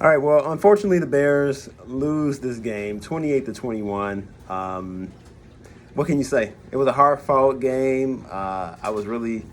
All right. Well, unfortunately, the Bears lose this game, 28-21. What can you say? It was a hard-fought game. I was really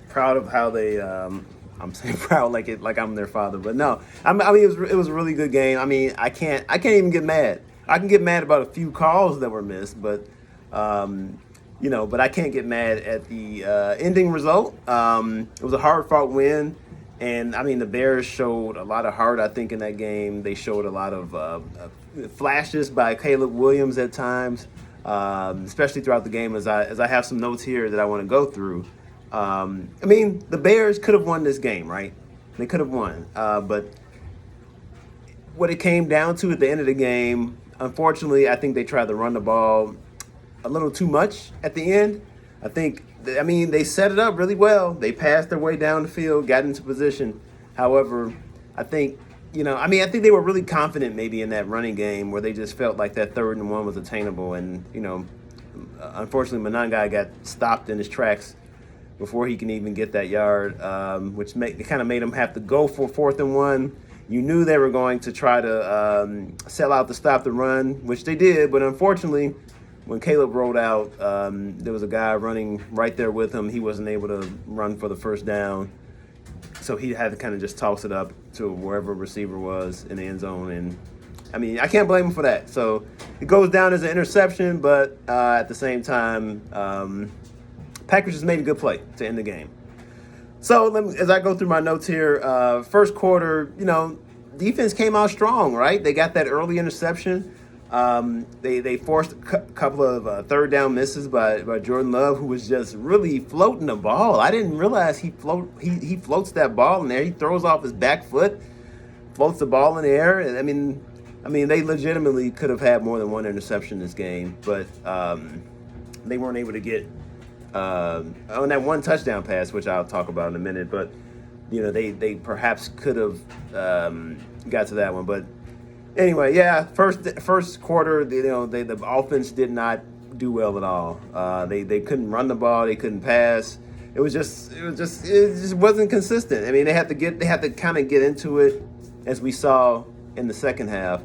proud of how they. I'm saying proud like I'm their father, but no. I mean, it was a really good game. I mean, I can't even get mad. I can get mad about a few calls that were missed, but but I can't get mad at the ending result. It was a hard-fought win. And I mean, the Bears showed a lot of heart, I think, in that game. They showed a lot of flashes by Caleb Williams at times, especially throughout the game. As I have some notes here that I want to go through. I mean, the Bears could have won this game, right? They could have won, but what it came down to at the end of the game, unfortunately, I think they tried to run the ball a little too much at the end. I mean, they set it up really well. They passed their way down the field, got into position. However, I think they were really confident maybe in that running game where they just felt like that 3rd and 1 was attainable. And, unfortunately, Monungai got stopped in his tracks before he can even get that yard, which kind of made him have to go for 4th and 1. You knew they were going to try to sell out to stop the run, which they did. But unfortunately, when Caleb rolled out, there was a guy running right there with him. He wasn't able to run for the first down. So he had to kind of just toss it up to wherever receiver was in the end zone. And, I mean, I can't blame him for that. So it goes down as an interception, but at the same time, Packers just made a good play to end the game. So as I go through my notes here, first quarter, defense came out strong, right? They got that early interception. They forced a couple of third down misses by Jordan Love, who was just really floating the ball. I didn't realize he floats that ball in there. He throws off his back foot, floats the ball in the air. And I mean, they legitimately could have had more than one interception this game, but they weren't able to get on that one touchdown pass, which I'll talk about in a minute. But they perhaps could have got to that one, but. Anyway, yeah, first quarter, the offense did not do well at all. They couldn't run the ball, they couldn't pass. It just wasn't consistent. I mean, they had to kind of get into it, as we saw in the second half.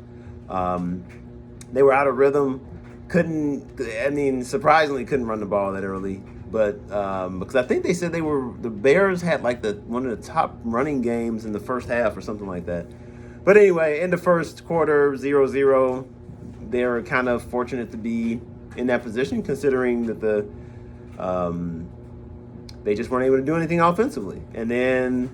They were out of rhythm. Surprisingly, couldn't run the ball that early. But because I think they said the Bears had like one of the top running games in the first half or something like that. But anyway, in the first quarter, 0-0, they were kind of fortunate to be in that position, considering that they just weren't able to do anything offensively. And then,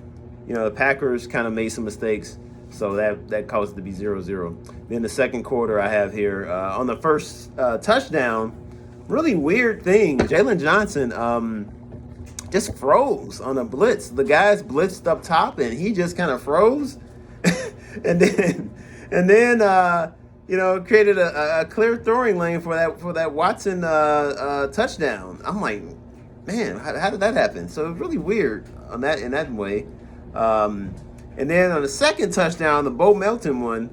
the Packers kind of made some mistakes, so that caused it to be 0-0. Then the second quarter I have here, on the first touchdown, really weird thing, Jalen Johnson just froze on a blitz. The guys blitzed up top, and he just kind of froze. And then created a clear throwing lane for that Watson touchdown. I'm like, man, how did that happen? So it was really weird in that way. And then on the second touchdown, the Bo Melton one,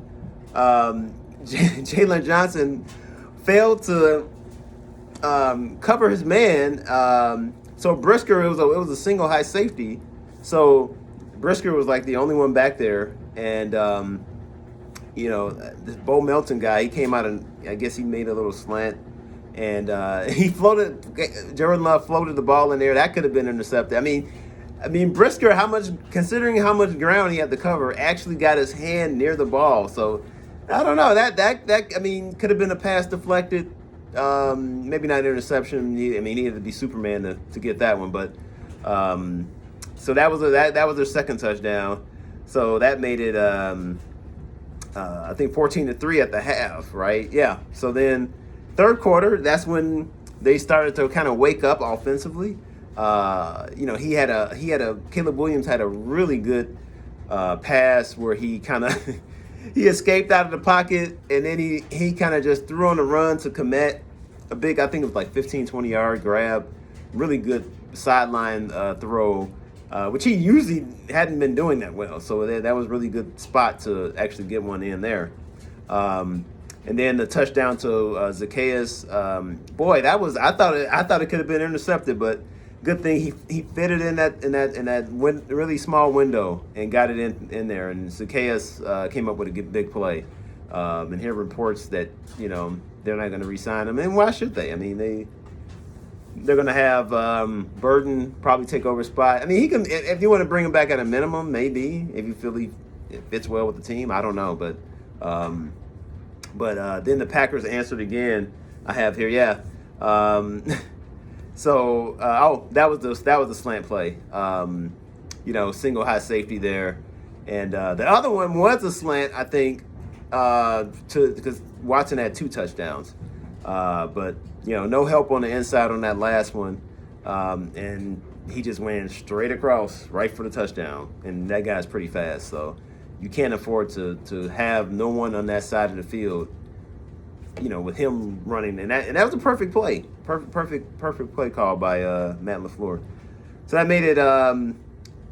Jalen Johnson failed to cover his man. So Brisker, it was a single high safety. So Brisker was like the only one back there. And, this Bo Melton guy, he came out and I guess he made a little slant. And Jordan Love floated the ball in there. That could have been intercepted. I mean, Brisker, considering how much ground he had to cover, actually got his hand near the ball. So, I don't know. That could have been a pass deflected. Maybe not an interception. He needed to be Superman to get that one. But, so that was their second touchdown. So that made it, I think 14-3 at the half, right? Yeah. So then third quarter, that's when they started to kind of wake up offensively. Caleb Williams had a really good pass where he kind of he escaped out of the pocket, and then he kind of just threw on the run to Komet, a big, I think it was like 15, 20-yard grab, really good sideline throw. Which he usually hadn't been doing that well. So that was a really good spot to actually get one in there. And then the touchdown to Zacchaeus. I thought it could have been intercepted, but good thing he fitted in that really small window and got it in there. And Zacchaeus came up with a big play. And hear reports that they're not going to re-sign him, and why should they? I mean, they're going to have Burden probably take over his spot. I mean, he can, if you want to bring him back at a minimum, maybe, if you feel he fits well with the team. I don't know, but then the Packers answered again. I have here, yeah. That was the slant play. Single high safety there, and the other one was a slant, I think, because Watson had 2 touchdowns, but no help on the inside on that last one, and he just went straight across right for the touchdown, and that guy's pretty fast, so you can't afford to have no one on that side of the field, with him running, and that was a perfect play, perfect play call by Matt LaFleur. So that made it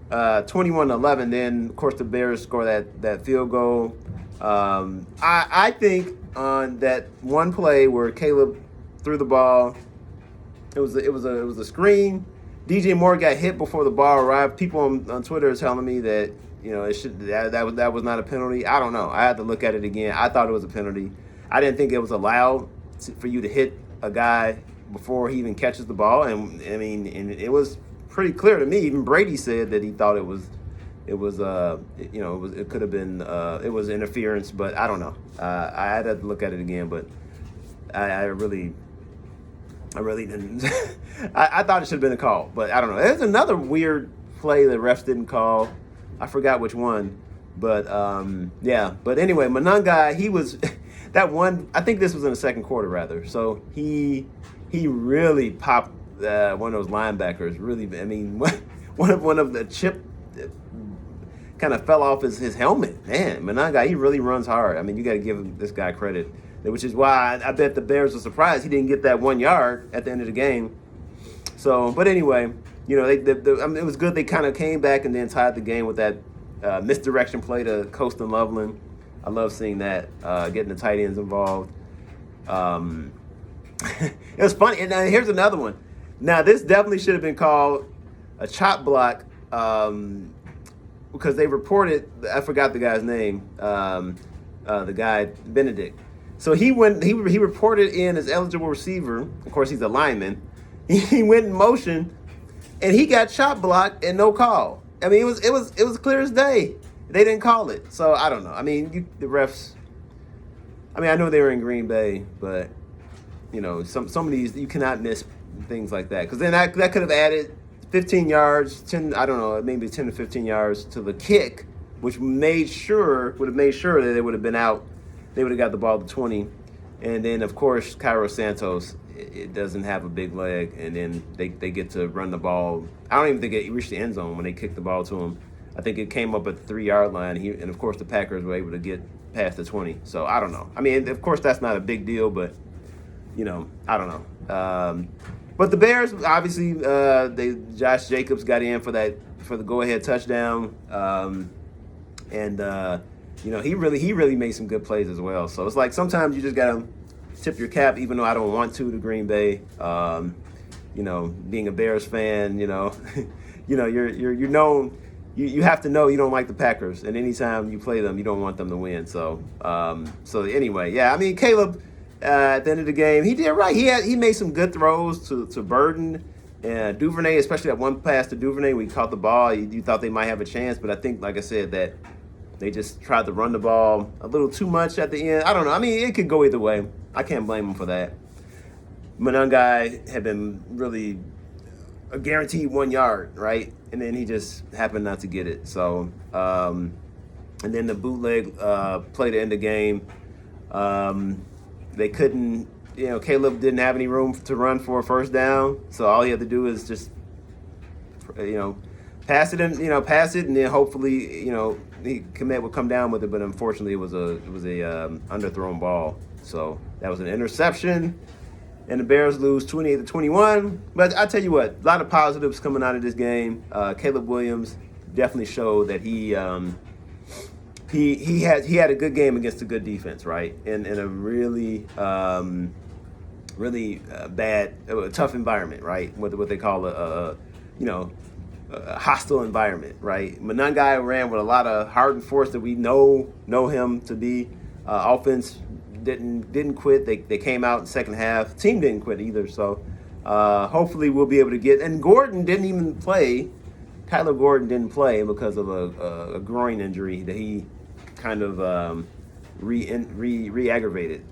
21-11. Then of course the Bears score that field goal. I think on that one play where Caleb threw the ball, it was a screen. DJ Moore got hit before the ball arrived. People on Twitter are telling me that that was not a penalty. I don't know. I had to look at it again. I thought it was a penalty. I didn't think it was allowed for you to hit a guy before he even catches the ball, and I mean, it was pretty clear to me. Even Brady said that he thought it could have been it was interference, but I don't know. I had to look at it again, but I really didn't. I thought it should have been a call, but I don't know. There's another weird play the refs didn't call. I forgot which one, but yeah. But anyway, Monungai, he was that one. I think this was in the second quarter, rather. So he really popped one of those linebackers. Really, I mean, one of the chip kind of fell off his helmet. Man, Monungai, he really runs hard. I mean, you got to give this guy credit, which is why I bet the Bears were surprised he didn't get that 1 yard at the end of the game. So, but anyway, it was good they kind of came back and then tied the game with that misdirection play to Colston Loveland. I love seeing that, getting the tight ends involved. It was funny. And here's another one. Now, this definitely should have been called a chop block because they reported, I forgot the guy's name, the guy, Benedict. So he reported in as eligible receiver. Of course, he's a lineman. He went in motion, and he got chop blocked and no call. I mean, it was clear as day. They didn't call it. So I don't know. I mean, the refs. I mean, I know they were in Green Bay, but some of these you cannot miss things like that, because then that could have added 15 yards, 10. I don't know, maybe 10 to 15 yards to the kick, which would have made sure that they would have been out. They would have got the ball to 20. And then, of course, Cairo Santos, it doesn't have a big leg, and then they get to run the ball. I don't even think it reached the end zone when they kicked the ball to him. I think it came up at the 3-yard line, and of course the Packers were able to get past the 20. So I don't know. I mean, of course that's not a big deal, but I don't know. But the Bears, obviously, Josh Jacobs got in for the go-ahead touchdown, he really made some good plays as well. So it's like sometimes you just gotta tip your cap, even though I don't want to Green Bay. Being a Bears fan, you're known. You have to know you don't like the Packers, and anytime you play them, you don't want them to win. So anyway, yeah. I mean, Caleb, at the end of the game, he did right. He made some good throws to Burden and Duvernay, especially that one pass to Duvernay where he caught the ball. You thought they might have a chance, but I think, like I said, that they just tried to run the ball a little too much at the end. I don't know. I mean, it could go either way. I can't blame him for that. Monungai had been really a guaranteed 1 yard, right? And then he just happened not to get it. So, and then the bootleg play to end the game. They couldn't, Caleb didn't have any room to run for a first down. So all he had to do is just, pass it, and then hopefully, Komet would come down with it. But unfortunately, it was a underthrown ball. So that was an interception. And the Bears lose 28-21. But I tell you what, a lot of positives coming out of this game. Caleb Williams definitely showed that he had a good game against a good defense, right? In a really bad, tough environment, right? What they call a hostile environment, right? Monungai ran with a lot of heart and force that we know him to be. Offense didn't quit. They came out in the second half. Team didn't quit either. So hopefully we'll be able to get. And Gordon didn't even play. Kyler Gordon didn't play because of a groin injury that he kind of re-aggravated.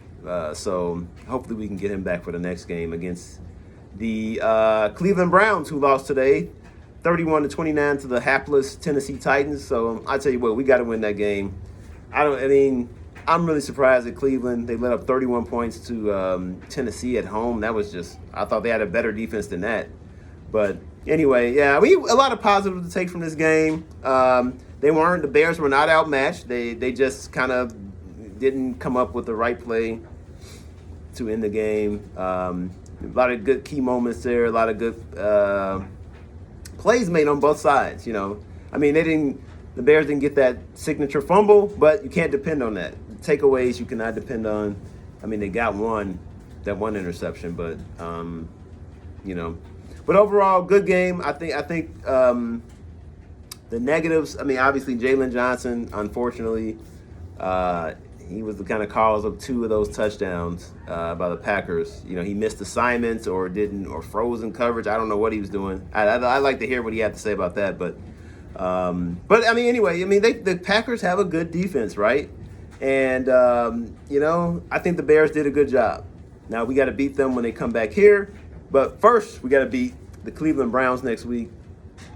So hopefully we can get him back for the next game against the Cleveland Browns, who lost today, 31-29 to the hapless Tennessee Titans. So I tell you what, we got to win that game. I'm really surprised at Cleveland. They let up 31 points to Tennessee at home. That was I thought they had a better defense than that. But anyway, yeah, a lot of positives to take from this game. The Bears were not outmatched. They just kind of didn't come up with the right play to end the game. A lot of good key moments there. A lot of good plays made on both sides. The Bears didn't get that signature fumble, but you can't depend on that. Takeaways you cannot depend on. They got that one interception, but But overall, good game. I think the negatives. Obviously Jalen Johnson, unfortunately, he was the kind of cause of two of those touchdowns by the Packers. He missed assignments or frozen coverage. I don't know what he was doing. I'd like to hear what he had to say about that. But anyway, the Packers have a good defense, right? And I think the Bears did a good job. Now we got to beat them when they come back here. But first, we got to beat the Cleveland Browns next week,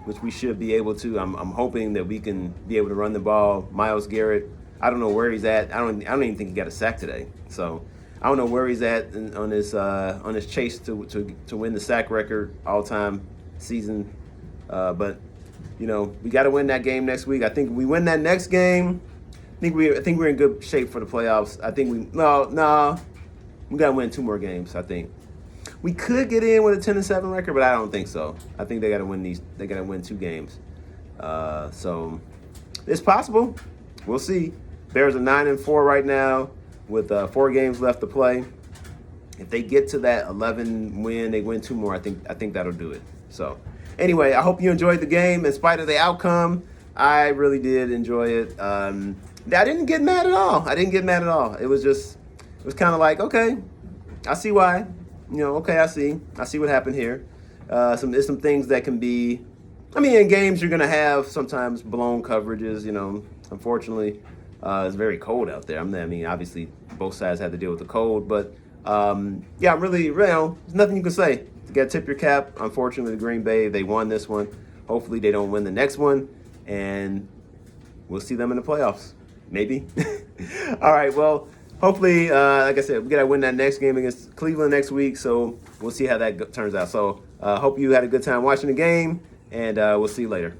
which we should be able to. I'm hoping that we can be able to run the ball. Myles Garrett, I don't know where he's at. I don't even think he got a sack today. So I don't know where he's at on his chase to win the sack record all-time season. But we got to win that game next week. I think if we win that next game, I think we're in good shape for the playoffs. I think we got to win 2 more games. I think we could get in with a 10-7 record, but I don't think so. I think they got to win these. They got to win 2 games. So it's possible. We'll see. Bears are 9-4 right now with 4 games left to play. If they get to that 11 win, they win 2 more. I think that'll do it. So anyway, I hope you enjoyed the game. In spite of the outcome, I really did enjoy it. I didn't get mad at all. It was kind of like, okay, I see why. Okay, I see what happened here. There's some things that can be. In games you're gonna have sometimes blown coverages. Unfortunately, it's very cold out there. Obviously both sides have to deal with the cold, but I'm really, there's nothing you can say. You got to tip your cap. Unfortunately, Green Bay, they won this one. Hopefully, they don't win the next one, and we'll see them in the playoffs. Maybe. All right. Well, hopefully, like I said, we got to win that next game against Cleveland next week. So we'll see how that turns out. So hope you had a good time watching the game, and we'll see you later.